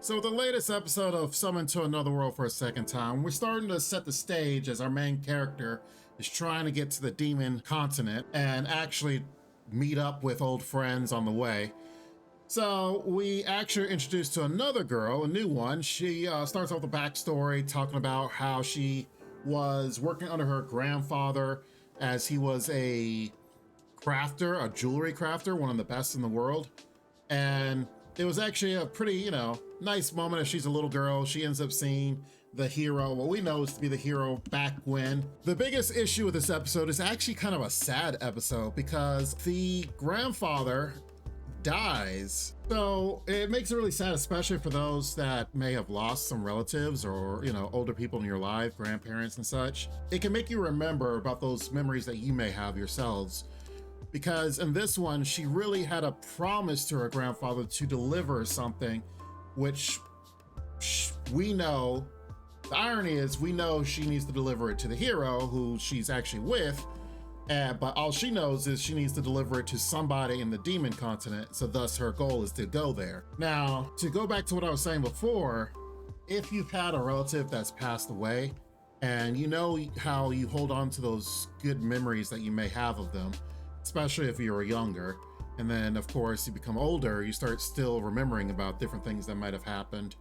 So with the latest episode of Summoned to Another World for a second time, we're starting to set the stage as our main character is trying to get to the demon continent and actually meet up with old friends on the way. So we actually are introduced to another girl, a new one. She starts off the backstory talking about how she was working under her grandfather as he was a crafter, a jewelry crafter, one of the best in the world. And it was actually a pretty, nice moment as she's a little girl. She ends up seeing the hero, what we know is to be the hero back when. The biggest issue with this episode is actually kind of a sad episode because the grandfather dies. So it makes it really sad, especially for those that may have lost some relatives or, older people in your life, grandparents and such. It can make you remember about those memories that you may have yourselves. Because in this one, she really had a promise to her grandfather to deliver something, which we know, the irony is we know she needs to deliver it to the hero who she's actually with, but all she knows is she needs to deliver it to somebody in the demon continent, so thus her goal is to go there. Now, to go back to what I was saying before, if you've had a relative that's passed away, and you know how you hold on to those good memories that you may have of them, especially if you were younger. And then of course you become older, you start still remembering about different things that might have happened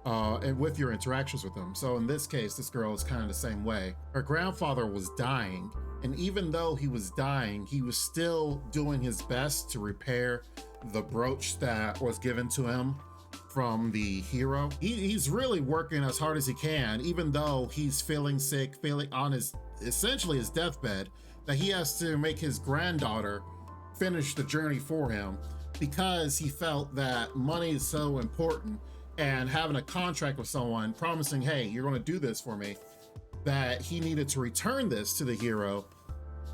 and with your interactions with them. So in this case, this girl is kind of the same way. Her grandfather was dying, and even though he was dying, he was still doing his best to repair the brooch that was given to him from the hero. He's really working as hard as he can, even though he's feeling sick, feeling on his essentially his deathbed, that he has to make his granddaughter finish the journey for him because he felt that money is so important, and having a contract with someone promising, hey, you're going to do this for me, that he needed to return this to the hero.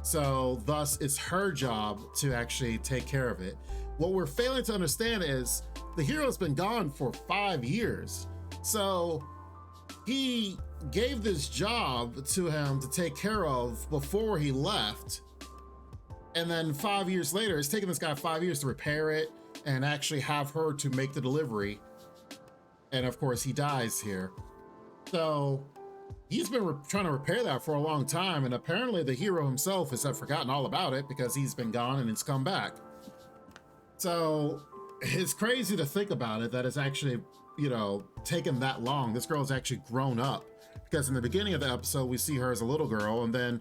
So thus it's her job to actually take care of it. What we're failing to understand is the hero's been gone for 5 years. So he gave this job to him to take care of before he left. And then 5 years later, it's taken this guy 5 years to repair it and actually have her to make the delivery. And of course he dies here. So he's been trying to repair that for a long time. And apparently the hero himself has forgotten all about it because he's been gone and it's come back. So it's crazy to think about it, that it's actually, taken that long. This girl's actually grown up, because in the beginning of the episode, we see her as a little girl. And then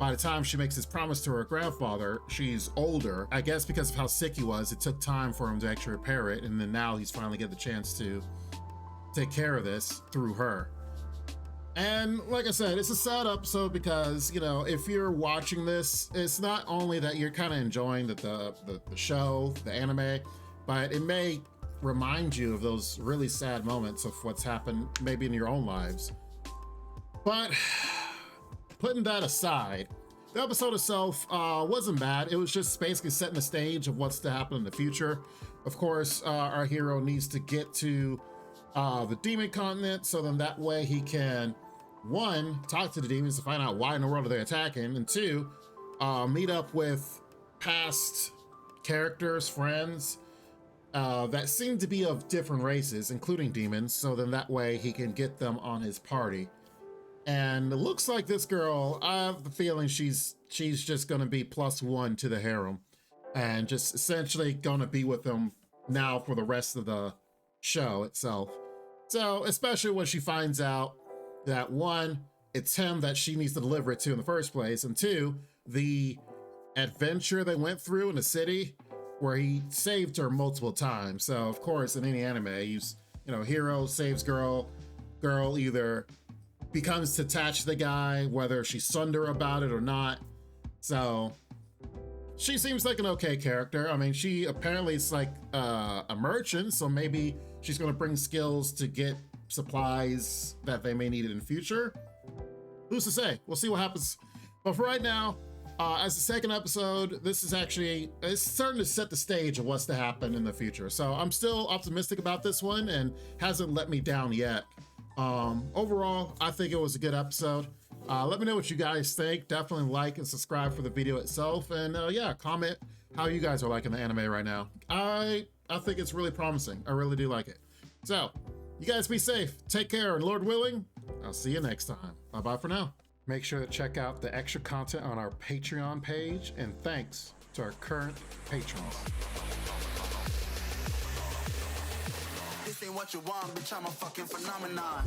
by the time she makes this promise to her grandfather, she's older. I guess because of how sick he was, it took time for him to actually repair it. And then now he's finally get the chance to take care of this through her. And like I said, it's a sad episode because, if you're watching this, it's not only that you're kind of enjoying the show, the anime, but it may remind you of those really sad moments of what's happened maybe in your own lives. But putting that aside, the episode itself wasn't bad. It was just basically setting the stage of what's to happen in the future. Of course, our hero needs to get to the demon continent, so then that way he can, one, talk to the demons to find out why in the world are they attacking, and two, meet up with past characters, friends that seem to be of different races, including demons, so then that way he can get them on his party. And it looks like this girl, I have the feeling she's just going to be +1 to the harem and just essentially going to be with them now for the rest of the show itself. So especially when she finds out that, one, it's him that she needs to deliver it to in the first place, and two, the adventure they went through in the city where he saved her multiple times. So of course in any anime, hero saves girl either becomes attached to the guy, whether she's sunder about it or not. So she seems like an okay character. I mean, she apparently is like a merchant, so maybe she's going to bring skills to get supplies that they may need in the future. Who's to say? We'll see what happens. But for right now, as the second episode, it's starting to set the stage of what's to happen in the future. So I'm still optimistic about this one and hasn't let me down yet. Overall, I think it was a good episode. Let me know what you guys think. Definitely like and subscribe for the video itself. And yeah, comment how you guys are liking the anime right now. I think it's really promising. I really do like it. So You guys be safe, take care, and Lord willing, I'll see you next time. Bye-bye for now. Make sure to check out the extra content on our Patreon page, and thanks to our current patrons. This ain't what you want, bitch, I'm a fucking phenomenon.